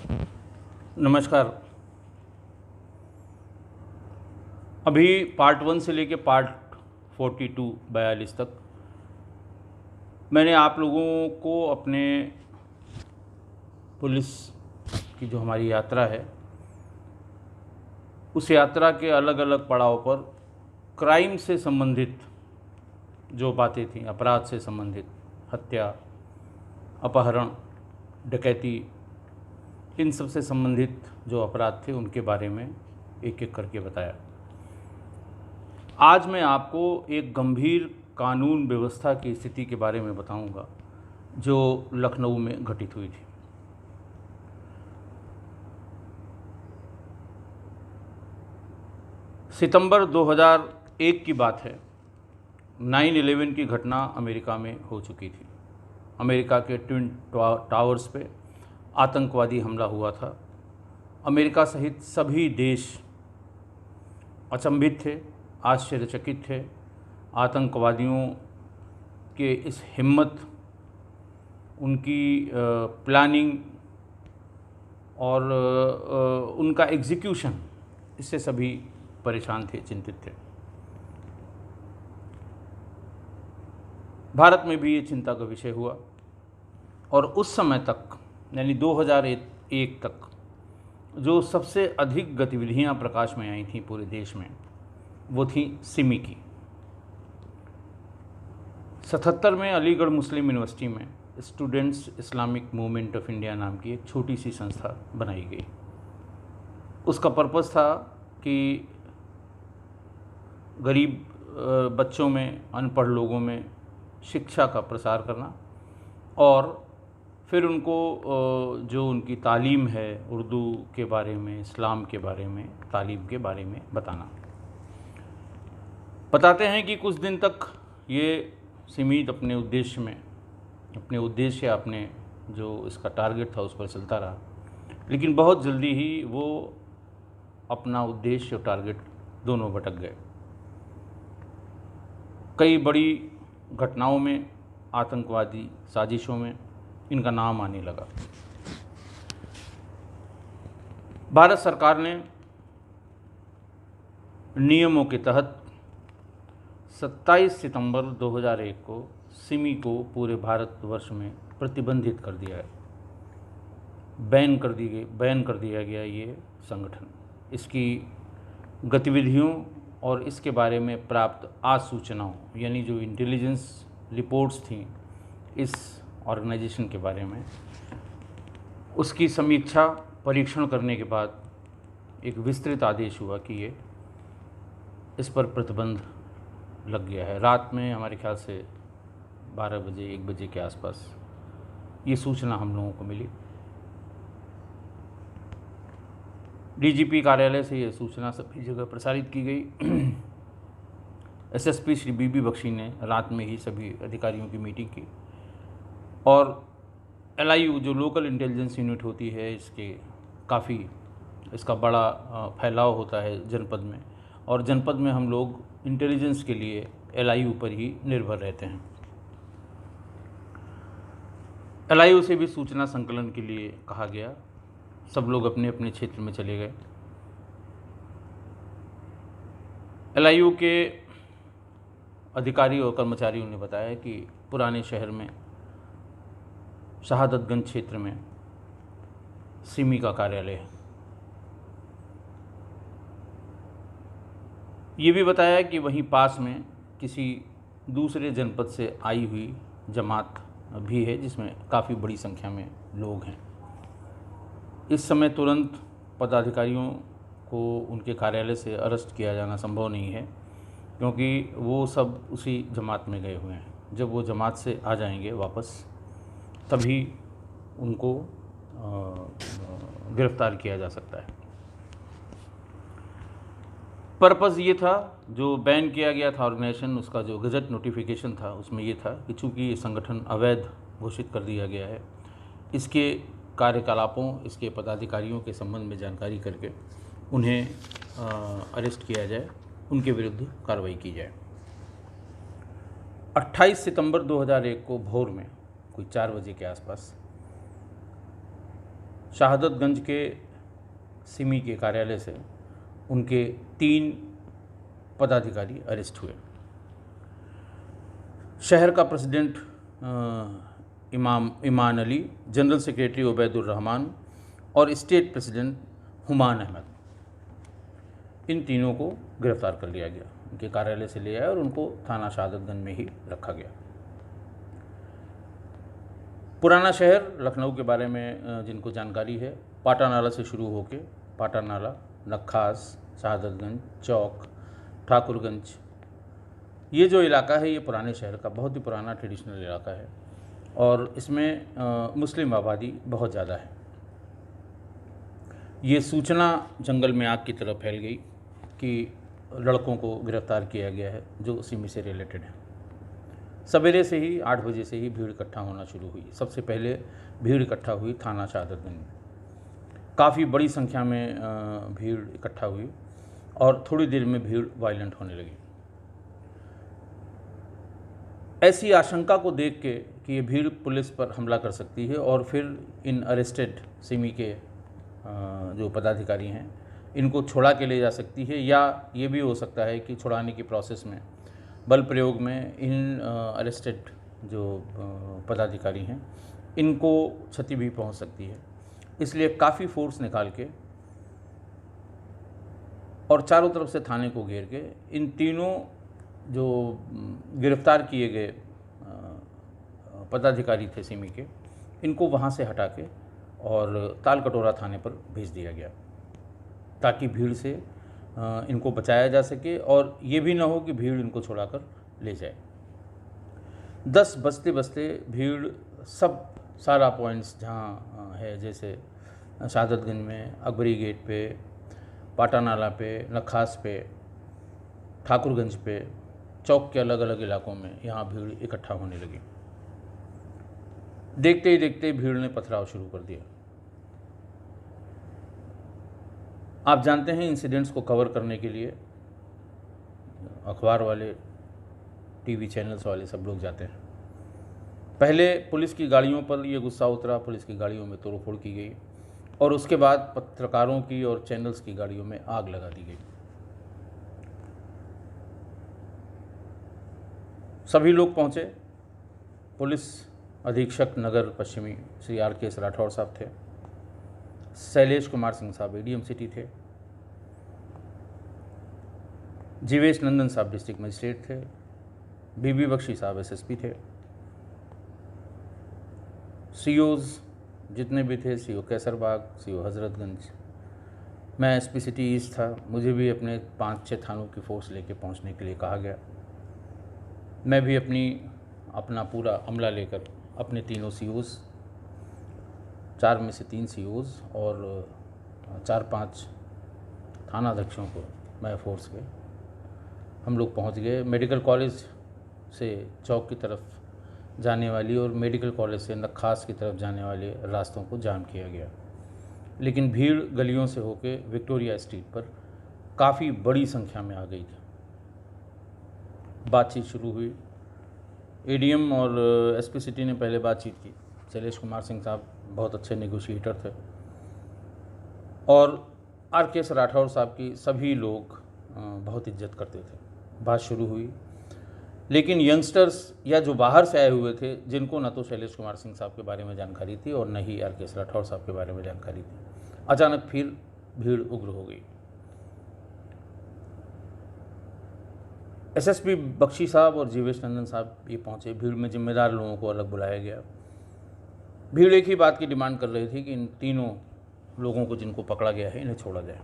नमस्कार। अभी पार्ट 1 से लेके पार्ट 42 तक मैंने आप लोगों को अपने पुलिस की जो हमारी यात्रा है उस यात्रा के अलग अलग पड़ाव पर क्राइम से संबंधित जो बातें थीं, अपराध से संबंधित, हत्या, अपहरण, डकैती, इन सब से संबंधित जो अपराध थे उनके बारे में एक एक करके बताया। आज मैं आपको एक गंभीर कानून व्यवस्था की स्थिति के बारे में बताऊंगा जो लखनऊ में घटित हुई थी। सितंबर 2001 की बात है। 9/11 की घटना अमेरिका में हो चुकी थी। अमेरिका के ट्विन टावर्स पे आतंकवादी हमला हुआ था। अमेरिका सहित सभी देश अचंभित थे, आश्चर्यचकित थे आतंकवादियों के इस हिम्मत, उनकी प्लानिंग और उनका एग्जीक्यूशन, इससे सभी परेशान थे, चिंतित थे। भारत में भी ये चिंता का विषय हुआ और उस समय तक यानी 2001 तक जो सबसे अधिक गतिविधियां प्रकाश में आई थीं पूरे देश में वो थी सिमी की। 77 में अलीगढ़ मुस्लिम यूनिवर्सिटी में students Islamic movement of India नाम की एक छोटी सी संस्था बनाई गई। उसका पर्पस था कि गरीब बच्चों में, अनपढ़ लोगों में शिक्षा का प्रसार करना और फिर उनको जो उनकी तालीम है उर्दू के बारे में, इस्लाम के बारे में, तालीम के बारे में बताना। बताते हैं कि कुछ दिन तक ये सीमित अपने उद्देश्य अपने जो इसका टारगेट था उस पर चलता रहा, लेकिन बहुत जल्दी ही वो अपना उद्देश्य और टारगेट दोनों भटक गए। कई बड़ी घटनाओं में, आतंकवादी साजिशों में इनका नाम आने लगा। भारत सरकार ने नियमों के तहत 27 सितंबर 2001 को सिमी को पूरे भारतवर्ष में प्रतिबंधित कर दिया है, बैन कर दिया गया ये संगठन। इसकी गतिविधियों और इसके बारे में प्राप्त आसूचनाओं यानी जो इंटेलिजेंस रिपोर्ट्स थीं इस ऑर्गेनाइजेशन के बारे में, उसकी समीक्षा परीक्षण करने के बाद एक विस्तृत आदेश हुआ कि ये इस पर प्रतिबंध लग गया है। रात में हमारे ख्याल से 12 बजे 1 बजे के आसपास ये सूचना हम लोगों को मिली। डीजीपी कार्यालय से ये सूचना सभी जगह प्रसारित की गई। एसएसपी श्री बीबी बख्शी ने रात में ही सभी अधिकारियों की मीटिंग की और एलआईयू जो लोकल इंटेलिजेंस यूनिट होती है, इसका बड़ा फैलाव होता है जनपद में, और जनपद में हम लोग इंटेलिजेंस के लिए एलआईयू पर ही निर्भर रहते हैं। एलआईयू से भी सूचना संकलन के लिए कहा गया। सब लोग अपने अपने क्षेत्र में चले गए। एलआईयू के अधिकारी और कर्मचारियों ने बताया कि पुराने शहर में शहादतगंज क्षेत्र में सिमी का कार्यालय है। ये भी बताया कि वहीं पास में किसी दूसरे जनपद से आई हुई जमात भी है जिसमें काफ़ी बड़ी संख्या में लोग हैं। इस समय तुरंत पदाधिकारियों को उनके कार्यालय से अरेस्ट किया जाना संभव नहीं है क्योंकि वो सब उसी जमात में गए हुए हैं। जब वो जमात से आ जाएंगे वापस तभी उनको गिरफ्तार किया जा सकता है। पर्पज़ ये था, जो बैन किया गया था ऑर्गेनाइजेशन, उसका जो गजट नोटिफिकेशन था उसमें ये था कि चूँकि ये संगठन अवैध घोषित कर दिया गया है, इसके कार्यकलापों, इसके पदाधिकारियों के संबंध में जानकारी करके उन्हें अरेस्ट किया जाए, उनके विरुद्ध कार्रवाई की जाए। 28 सितंबर 2001 को भोर में कोई 4 बजे के आसपास शहादतगंज के सिमी के कार्यालय से उनके 3 पदाधिकारी अरेस्ट हुए। शहर का प्रेसिडेंट इमान अली, जनरल सेक्रेटरी उबैदुर रहमान और स्टेट प्रेसिडेंट हुमायूं अहमद, इन तीनों को गिरफ्तार कर लिया गया। उनके कार्यालय से ले आया और उनको थाना शहादतगंज में ही रखा गया। पुराना शहर लखनऊ के बारे में जिनको जानकारी है, पाटा नाला से शुरू होकर पाटा नाला, नक्खास, शहादतगंज, चौक, ठाकुरगंज, ये जो इलाका है ये पुराने शहर का बहुत ही पुराना ट्रेडिशनल इलाका है और इसमें मुस्लिम आबादी बहुत ज़्यादा है। ये सूचना जंगल में आग की तरह फैल गई कि लड़कों को गिरफ्तार किया गया है जो सिमी से रिलेटेड है। सवेरे से ही 8 बजे से ही भीड़ इकट्ठा होना शुरू हुई। सबसे पहले भीड़ इकट्ठा हुई थाना शहादतगंज में। काफ़ी बड़ी संख्या में भीड़ इकट्ठा हुई और थोड़ी देर में भीड़ वायलेंट होने लगी। ऐसी आशंका को देख के कि ये भीड़ पुलिस पर हमला कर सकती है और फिर इन अरेस्टेड सिमी के जो पदाधिकारी हैं इनको छुड़ा के ले जा सकती है, या ये भी हो सकता है कि छुड़ाने की प्रोसेस में बल प्रयोग में इन अरेस्टेड जो पदाधिकारी हैं इनको क्षति भी पहुंच सकती है। इसलिए काफ़ी फोर्स निकाल के और चारों तरफ से थाने को घेर के इन तीनों जो गिरफ्तार किए गए पदाधिकारी थे सिमी के, इनको वहाँ से हटा के और तालकटोरा थाने पर भेज दिया गया ताकि भीड़ से इनको बचाया जा सके और ये भी ना हो कि भीड़ इनको छुड़ाकर ले जाए। 10 बजते बजते भीड़ सारा पॉइंट्स जहाँ है, जैसे शहादतगंज में अकबरी गेट पे, पाटा नाला पे, नखास पे, ठाकुरगंज पे, चौक के अलग अलग इलाकों में यहाँ भीड़ इकट्ठा होने लगी। देखते ही देखते भीड़ ने पथराव शुरू कर दिया। आप जानते हैं इंसिडेंट्स को कवर करने के लिए अखबार वाले, टीवी चैनल्स वाले सब लोग जाते हैं। पहले पुलिस की गाड़ियों पर ये गुस्सा उतरा, पुलिस की गाड़ियों में तोड़फोड़ की गई और उसके बाद पत्रकारों की और चैनल्स की गाड़ियों में आग लगा दी गई। सभी लोग पहुंचे। पुलिस अधीक्षक नगर पश्चिमी श्री RK राठौर साहब थे, शैलेश कुमार सिंह साहब ADM सिटी थे, जीवेश नंदन साहब डिस्ट्रिक्ट मजिस्ट्रेट थे, बीबी बख्शी साहब SSP थे, COs जितने भी थे, CO कैसरबाग, CO हजरतगंज, मैं SP सिटी ईस्ट था, मुझे भी अपने 5-6 थानों की फोर्स लेके पहुंचने के लिए कहा गया। मैं भी अपना पूरा अमला लेकर अपने तीनों COs, 4 में से 3 COs और 4-5 थानाध्यक्षों को मैं फोर्स के हम लोग पहुंच गए। मेडिकल कॉलेज से चौक की तरफ जाने वाली और मेडिकल कॉलेज से नखास की तरफ जाने वाले रास्तों को जाम किया गया, लेकिन भीड़ गलियों से होकर विक्टोरिया स्ट्रीट पर काफ़ी बड़ी संख्या में आ गई थी। बातचीत शुरू हुई। ADM और SP सिटी ने पहले बातचीत की। शैलेश कुमार सिंह साहब बहुत अच्छे नेगोशिएटर थे और RK राठौर साहब की सभी लोग बहुत इज्जत करते थे। बात शुरू हुई, लेकिन यंगस्टर्स या जो बाहर से आए हुए थे, जिनको न तो शैलेश कुमार सिंह साहब के बारे में जानकारी थी और न ही RK राठौर साहब के बारे में जानकारी थी, अचानक फिर भीड़ उग्र हो गई। SSP बख्शी साहब और जीवेश नंदन साहब ये पहुँचे। भीड़ में जिम्मेदार लोगों को अलग बुलाया गया। भीड़ एक ही बात की डिमांड कर रही थी कि इन तीनों लोगों को जिनको पकड़ा गया है इन्हें छोड़ा जाए।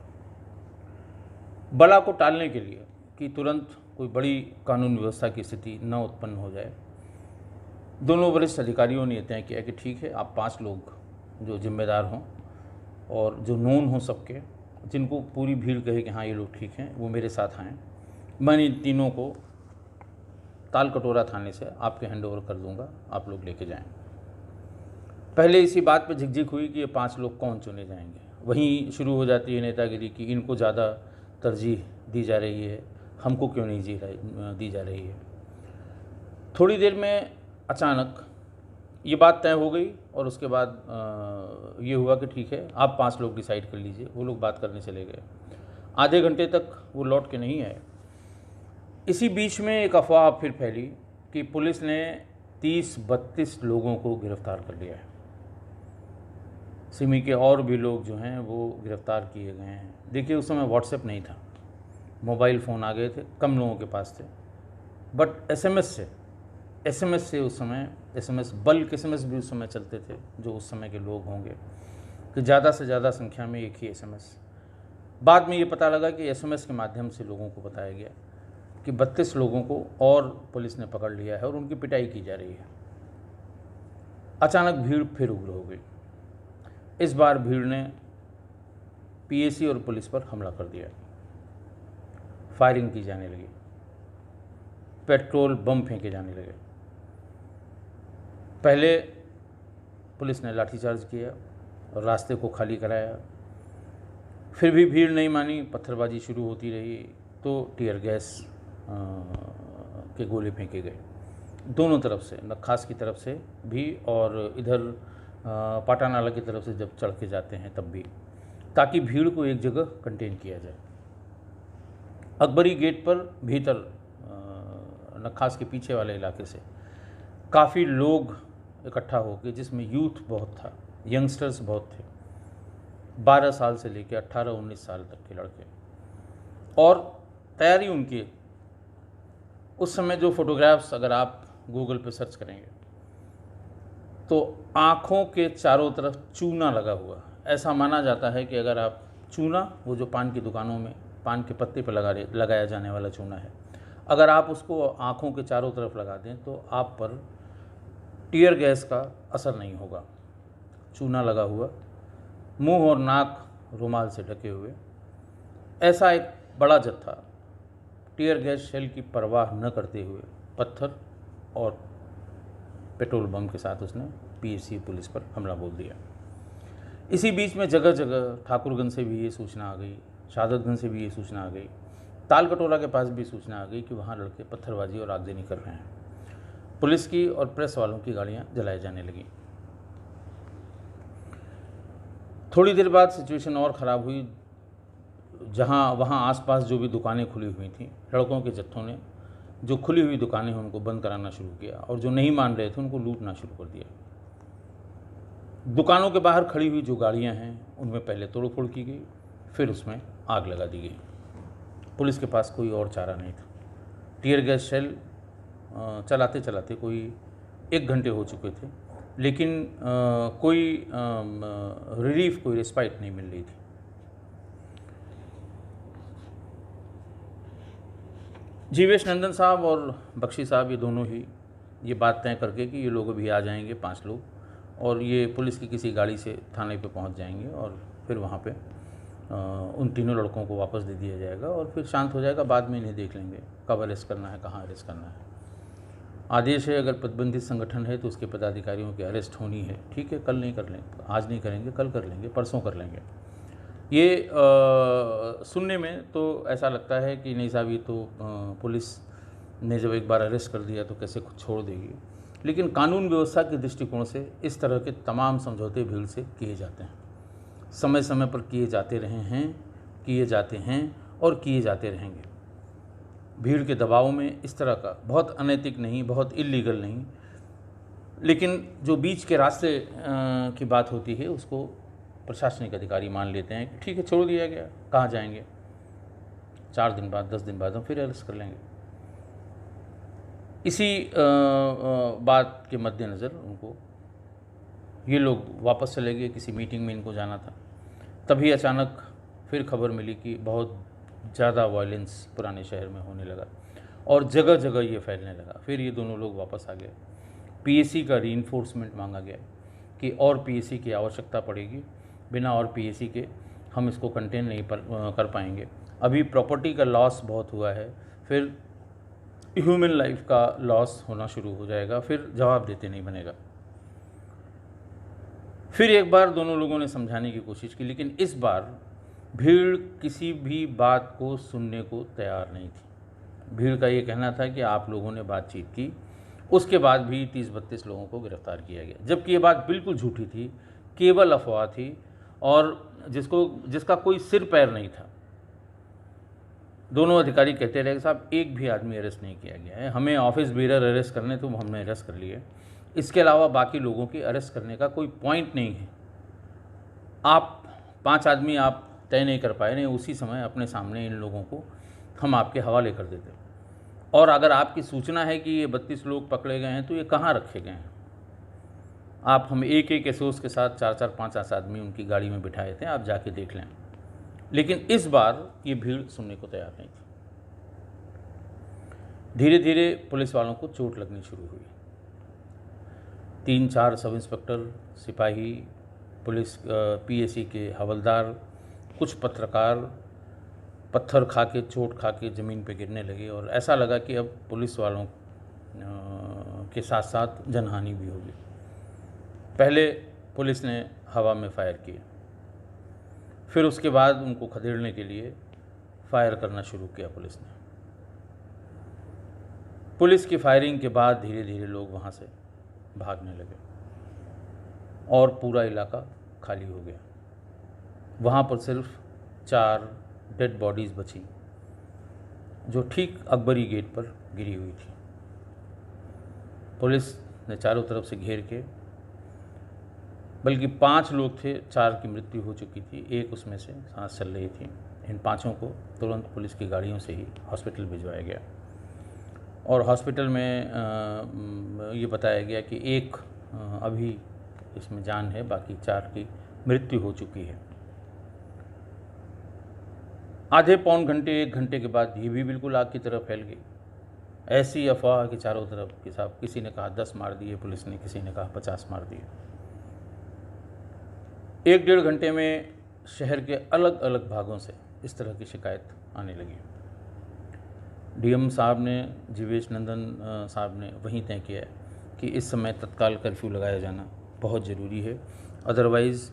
बला को टालने के लिए कि तुरंत कोई बड़ी कानून व्यवस्था की स्थिति न उत्पन्न हो जाए, दोनों वरिष्ठ अधिकारियों ने तय किया कि ठीक है, आप 5 लोग जो जिम्मेदार हों और जो नोन हों सबके, जिनको पूरी भीड़ कहे कि हाँ ये लोग ठीक हैं, वो मेरे साथ आएँ। मैं इन तीनों को तालकटोरा थाने से आपके हैंड ओवर कर दूंगा, आप लोग लेके जाएं। पहले इसी बात पे झिकझिक हुई कि ये 5 लोग कौन चुने जाएंगे। वहीं शुरू हो जाती है नेतागिरी कि इनको ज़्यादा तरजीह दी जा रही है, हमको क्यों नहीं दी जा रही है। थोड़ी देर में अचानक ये बात तय हो गई और उसके बाद ये हुआ कि ठीक है आप 5 लोग डिसाइड कर लीजिए। वो लोग बात करने चले गए। आधे घंटे तक वो लौट के नहीं आए। इसी बीच में एक अफवाह फिर फैली कि पुलिस ने 30-32 लोगों को गिरफ्तार कर लिया है। सिमी के और भी लोग जो हैं वो गिरफ्तार किए गए हैं। देखिए उस समय व्हाट्सएप नहीं था, मोबाइल फ़ोन आ गए थे, कम लोगों के पास थे, बट एसएमएस से उस समय बल्क एसएमएस भी उस समय चलते थे, जो उस समय के लोग होंगे कि ज़्यादा से ज़्यादा संख्या में एक ही एसएमएस। बाद में ये पता लगा कि एसएमएस के माध्यम से लोगों को बताया गया कि 32 लोगों को और पुलिस ने पकड़ लिया है और उनकी पिटाई की जा रही है। अचानक भीड़ फिर उग्र हो गई। इस बार भीड़ ने पीएसी और पुलिस पर हमला कर दिया। फायरिंग की जाने लगी, पेट्रोल बम फेंके जाने लगे। पहले पुलिस ने लाठीचार्ज किया और रास्ते को खाली कराया। फिर भी भीड़ नहीं मानी, पत्थरबाजी शुरू होती रही तो टीयर गैस के गोले फेंके गए दोनों तरफ से, नखास की तरफ से भी और इधर पाटानाला की तरफ से जब चढ़ के जाते हैं तब भी, ताकि भीड़ को एक जगह कंटेन किया जाए। अकबरी गेट पर भीतर नखास के पीछे वाले इलाके से काफ़ी लोग इकट्ठा हो गए, जिसमें यूथ बहुत था, यंगस्टर्स बहुत थे, 12 साल से लेकर 18-19 साल तक के लड़के। और तैयारी उनकी, उस समय जो फोटोग्राफ्स अगर आप गूगल पे सर्च करेंगे तो आँखों के चारों तरफ चूना लगा हुआ। ऐसा माना जाता है कि अगर आप चूना, वो जो पान की दुकानों में पान के पत्ते पर लगाया जाने वाला चूना है, अगर आप उसको आँखों के चारों तरफ लगा दें तो आप पर टीयर गैस का असर नहीं होगा। चूना लगा हुआ, मुंह और नाक रुमाल से ढके हुए, ऐसा एक बड़ा जत्था टीयर गैस शेल की परवाह न करते हुए पत्थर और पेट्रोल बम के साथ उसने पीएसी पुलिस पर हमला बोल दिया। इसी बीच में जगह जगह ठाकुरगंज से भी ये सूचना आ गई, शहादतगंज से भी ये सूचना आ गई, तालकटोरा के पास भी सूचना आ गई कि वहाँ लड़के पत्थरबाजी और आगजनी कर रहे हैं। पुलिस की और प्रेस वालों की गाड़ियाँ जलाई जाने लगी। थोड़ी देर बाद सिचुएशन और ख़राब हुई। वहाँ आसपास जो भी दुकानें खुली हुई थीं, लड़कों के जत्थों ने जो खुली हुई दुकानें हैं उनको बंद कराना शुरू किया और जो नहीं मान रहे थे उनको लूटना शुरू कर दिया। दुकानों के बाहर खड़ी हुई जो गाड़ियाँ हैं उनमें पहले तोड़फोड़ की गई, फिर उसमें आग लगा दी गई। पुलिस के पास कोई और चारा नहीं था। टीयर गैस शेल चलाते चलाते कोई 1 घंटे हो चुके थे, लेकिन कोई रिलीफ, कोई रिस्पाइट नहीं मिल रही थी। जीवेश नंदन साहब और बख्शी साहब ये दोनों ही ये बात तय करके कि ये लोग अभी आ जाएंगे 5 लोग, और ये पुलिस की किसी गाड़ी से थाने पे पहुंच जाएंगे और फिर वहाँ पे उन तीनों लड़कों को वापस दे दिया जाएगा और फिर शांत हो जाएगा। बाद में इन्हें देख लेंगे कब अरेस्ट करना है, कहाँ अरेस्ट करना है। आदेश है, अगर प्रतिबंधित संगठन है तो उसके पदाधिकारियों की अरेस्ट होनी है। ठीक है, कल नहीं कर लेंगे, आज नहीं करेंगे, कल कर लेंगे, परसों कर लेंगे। ये सुनने में तो ऐसा लगता है कि नहीं साहब, ये तो पुलिस ने जब एक बार अरेस्ट कर दिया तो कैसे कुछ छोड़ देगी, लेकिन कानून व्यवस्था के दृष्टिकोण से इस तरह के तमाम समझौते भीड़ से किए जाते हैं, समय समय पर किए जाते रहे हैं, किए जाते हैं और किए जाते रहेंगे। भीड़ के दबाव में इस तरह का, बहुत अनैतिक नहीं, बहुत इल्लीगल नहीं, लेकिन जो बीच के रास्ते की बात होती है उसको प्रशासनिक अधिकारी मान लेते हैं कि ठीक है, छोड़ दिया गया, कहाँ जाएंगे, 4 दिन बाद 10 दिन बाद हम फिर अरेस्ट कर लेंगे। इसी बात के मद्देनज़र उनको, ये लोग वापस चले गए, किसी मीटिंग में इनको जाना था। तभी अचानक फिर खबर मिली कि बहुत ज़्यादा वायलेंस पुराने शहर में होने लगा और जगह जगह ये फैलने लगा। फिर ये दोनों लोग वापस आ गए। पीएसी का रीइंफोर्समेंट मांगा गया कि और पीएसी की आवश्यकता पड़ेगी, बिना और पीएसी के हम इसको कंटेन नहीं कर पाएंगे। अभी प्रॉपर्टी का लॉस बहुत हुआ है, फिर ह्यूमन लाइफ का लॉस होना शुरू हो जाएगा, फिर जवाब देते नहीं बनेगा। फिर एक बार दोनों लोगों ने समझाने की कोशिश की, लेकिन इस बार भीड़ किसी भी बात को सुनने को तैयार नहीं थी। भीड़ का ये कहना था कि आप लोगों ने बातचीत की, उसके बाद भी 30-32 लोगों को गिरफ्तार किया गया, जबकि ये बात बिल्कुल झूठी थी, केवल अफवाह थी और जिसका कोई सिर पैर नहीं था। दोनों अधिकारी कहते रहे कि साहब एक भी आदमी अरेस्ट नहीं किया गया है, हमें ऑफिस बेरर अरेस्ट करने तो हमने अरेस्ट कर लिए, इसके अलावा बाकी लोगों की अरेस्ट करने का कोई पॉइंट नहीं है। आप 5 आदमी आप तय नहीं कर पाए, नहीं उसी समय अपने सामने इन लोगों को हम आपके हवाले कर देते, और अगर आपकी सूचना है कि ये 32 लोग पकड़े गए हैं तो ये कहाँ रखे गए हैं। आप हम एक एसोस के साथ 4-4, 5 आदमी उनकी गाड़ी में बिठाए थे, आप जाके देख लें। लेकिन इस बार ये भीड़ सुनने को तैयार नहीं थी। धीरे धीरे पुलिस वालों को चोट लगनी शुरू हुई। 3-4 सब इंस्पेक्टर, सिपाही, पुलिस पीएसी के हवलदार, कुछ पत्रकार पत्थर खा के, चोट खा के ज़मीन पे गिरने लगे, और ऐसा लगा कि अब पुलिस वालों के साथ साथ जनहानि भी होगी। पहले पुलिस ने हवा में फायर किया, फिर उसके बाद उनको खदेड़ने के लिए फायर करना शुरू किया पुलिस ने। पुलिस की फायरिंग के बाद धीरे धीरे लोग वहाँ से भागने लगे और पूरा इलाका खाली हो गया। वहाँ पर सिर्फ 4 डेड बॉडीज़ बची, जो ठीक अकबरी गेट पर गिरी हुई थी। पुलिस ने चारों तरफ से घेर के, बल्कि 5 लोग थे, 4 की मृत्यु हो चुकी थी, एक उसमें से सांस चल रही थी। इन 5 को तुरंत पुलिस की गाड़ियों से ही हॉस्पिटल भिजवाया गया, और हॉस्पिटल में ये बताया गया कि एक अभी इसमें जान है, बाकी 4 की मृत्यु हो चुकी है। आधे पौन घंटे, 1 घंटे के बाद ये भी बिल्कुल आग की तरह फैल गई। ऐसी अफवाह कि चारों तरफ कि साहब, किसी ने कहा 10 मार दिए पुलिस ने, किसी ने कहा 50 मार दिए। 1-1.5 घंटे में शहर के अलग अलग भागों से इस तरह की शिकायत आने लगी। डीएम साहब ने, जीवेश नंदन साहब ने वहीं तय किया कि इस समय तत्काल कर्फ्यू लगाया जाना बहुत ज़रूरी है, अदरवाइज़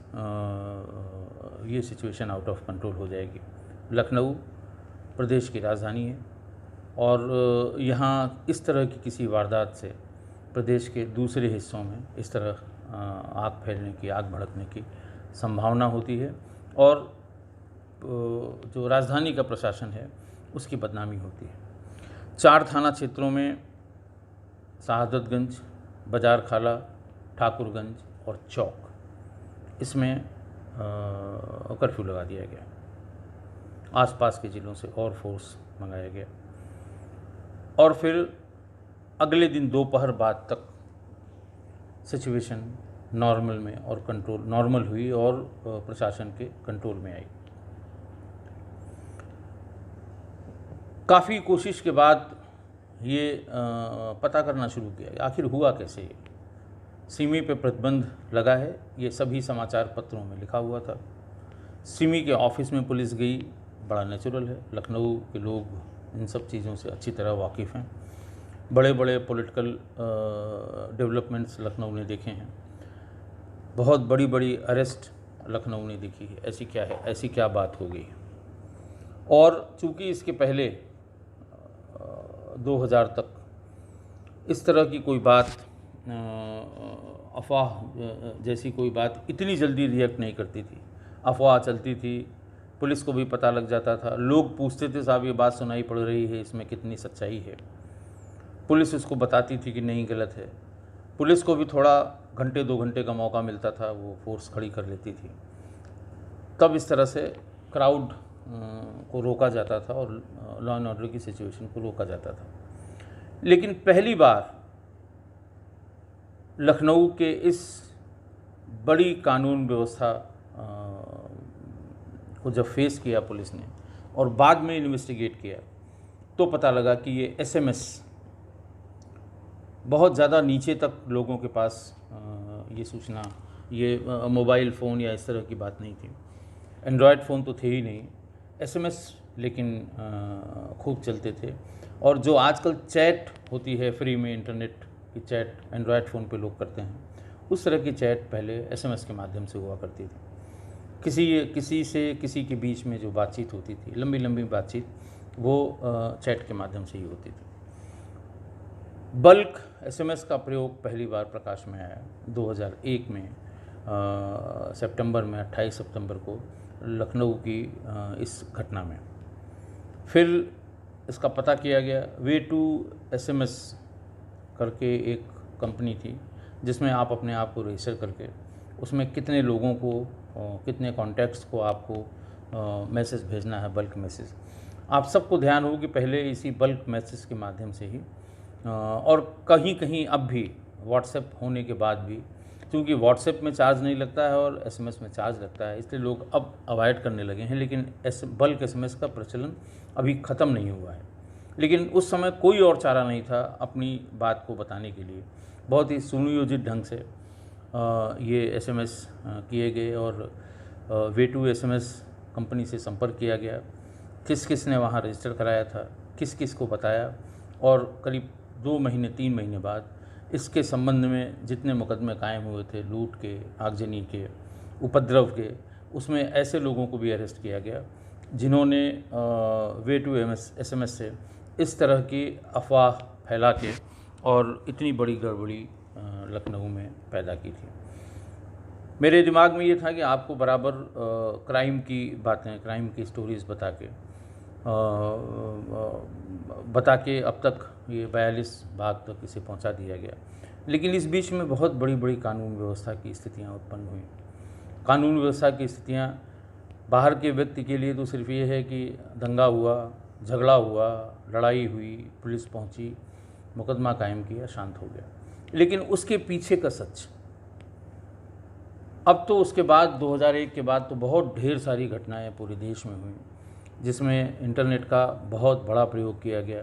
ये सिचुएशन आउट ऑफ कंट्रोल हो जाएगी। लखनऊ प्रदेश की राजधानी है, और यहाँ इस तरह की किसी वारदात से प्रदेश के दूसरे हिस्सों में इस तरह आग फैलने की, आग भड़कने की संभावना होती है, और जो राजधानी का प्रशासन है उसकी बदनामी होती है। 4 थाना क्षेत्रों में, शहादतगंज, बाजार खाला, ठाकुरगंज और चौक, इसमें कर्फ्यू लगा दिया गया। आसपास के ज़िलों से और फोर्स मंगाया गया, और फिर अगले दिन दोपहर बाद तक सिचुएशन नॉर्मल में और कंट्रोल नॉर्मल हुई और प्रशासन के कंट्रोल में आई। काफ़ी कोशिश के बाद ये पता करना शुरू किया आखिर हुआ कैसे। सिमी पे प्रतिबंध लगा है, ये सभी समाचार पत्रों में लिखा हुआ था। सिमी के ऑफिस में पुलिस गई, बड़ा नेचुरल है, लखनऊ के लोग इन सब चीज़ों से अच्छी तरह वाकिफ़ हैं। बड़े बड़े पॉलिटिकल डेवलपमेंट्स लखनऊ ने देखे हैं, बहुत बड़ी बड़ी अरेस्ट लखनऊ ने देखी है। ऐसी क्या है, ऐसी क्या बात हो गई। और चूँकि इसके पहले 2000 तक इस तरह की कोई बात, अफवाह जैसी कोई बात इतनी जल्दी रिएक्ट नहीं करती थी। अफवाह चलती थी, पुलिस को भी पता लग जाता था, लोग पूछते थे साहब ये बात सुनाई पड़ रही है, इसमें कितनी सच्चाई है। पुलिस उसको बताती थी कि नहीं, गलत है। पुलिस को भी थोड़ा घंटे 2 घंटे का मौका मिलता था, वो फोर्स खड़ी कर लेती थी। तब इस तरह से क्राउड को रोका जाता था और लॉ एंड ऑर्डर की सिचुएशन को रोका जाता था। लेकिन पहली बार लखनऊ के इस बड़ी कानून व्यवस्था को जब फेस किया पुलिस ने और बाद में इन्वेस्टिगेट किया, तो पता लगा कि ये एसएमएस बहुत ज़्यादा नीचे तक लोगों के पास ये सूचना, ये मोबाइल फ़ोन या इस तरह की बात नहीं थी। एंड्रॉयड फ़ोन तो थे ही नहीं, एसएमएस लेकिन खूब चलते थे। और जो आजकल चैट होती है फ्री में, इंटरनेट की चैट एंड्रॉयड फ़ोन पे लोग करते हैं, उस तरह की चैट पहले एसएमएस के माध्यम से हुआ करती थी। किसी से किसी के बीच में जो बातचीत होती थी, लंबी लंबी बातचीत, वो चैट के माध्यम से ही होती थी। बल्क एसएमएस का प्रयोग पहली बार प्रकाश में आया 2001 में सितंबर में 28 सितंबर को लखनऊ की इस घटना में। फिर इसका पता किया गया। वे टू एसएमएस करके एक कंपनी थी जिसमें आप अपने आप को रजिस्टर करके उसमें कितने लोगों को कितने कॉन्टैक्ट्स को आपको मैसेज भेजना है, बल्क मैसेज। आप सबको ध्यान हो कि पहले इसी बल्क मैसेज के माध्यम से ही और कहीं कहीं अब भी व्हाट्सएप होने के बाद भी, क्योंकि व्हाट्सएप में चार्ज नहीं लगता है और एसएमएस में चार्ज लगता है, इसलिए लोग अब अवॉइड करने लगे हैं। लेकिन बल्क एसएमएस का प्रचलन अभी ख़त्म नहीं हुआ है। लेकिन उस समय कोई और चारा नहीं था अपनी बात को बताने के लिए। बहुत ही सुनियोजित ढंग से ये एसएमएस किए गए और वे टू एसएमएस कंपनी से संपर्क किया गया। किस किस ने वहाँ रजिस्टर कराया था, किस किस को बताया, और करीब 2 महीने 3 महीने बाद इसके संबंध में जितने मुकदमे कायम हुए थे, लूट के, आगजनी के, उपद्रव के, उसमें ऐसे लोगों को भी अरेस्ट किया गया जिन्होंने वे टू एसएमएस से इस तरह की अफवाह फैला के और इतनी बड़ी गड़बड़ी लखनऊ में पैदा की थी। मेरे दिमाग में ये था कि आपको बराबर क्राइम की बातें, क्राइम की स्टोरीज़ बता के अब तक ये 42 भाग तक इसे पहुंचा दिया गया। लेकिन इस बीच में बहुत बड़ी बड़ी कानून व्यवस्था की स्थितियां उत्पन्न हुई। कानून व्यवस्था की स्थितियां बाहर के व्यक्ति के लिए तो सिर्फ ये है कि दंगा हुआ, झगड़ा हुआ, लड़ाई हुई, पुलिस पहुंची, मुकदमा कायम किया, शांत हो गया। लेकिन उसके पीछे का सच, अब तो उसके बाद 2001 के बाद तो बहुत ढेर सारी घटनाएं पूरे देश में हुई जिसमें इंटरनेट का बहुत बड़ा प्रयोग किया गया।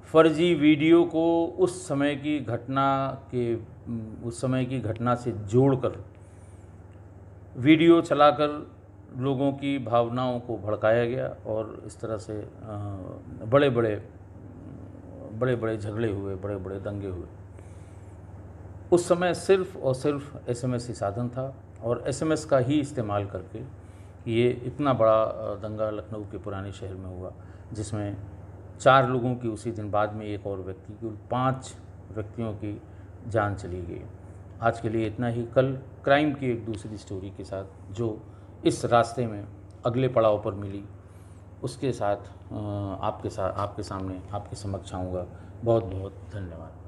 फर्जी वीडियो को उस समय की घटना से जोड़कर वीडियो चलाकर लोगों की भावनाओं को भड़काया गया और इस तरह से बड़े बड़े झगड़े हुए, बड़े बड़े दंगे हुए। उस समय सिर्फ और सिर्फ एसएमएस ही साधन था और एसएमएस का ही इस्तेमाल करके ये इतना बड़ा दंगा लखनऊ के पुराने शहर में हुआ जिसमें 4 लोगों की उसी दिन, बाद में एक और व्यक्ति की, 5 व्यक्तियों की जान चली गई। आज के लिए इतना ही। कल क्राइम की एक दूसरी स्टोरी के साथ जो इस रास्ते में अगले पड़ाव पर मिली उसके साथ आपके सामने, आपके समक्ष आऊँगा। बहुत बहुत धन्यवाद।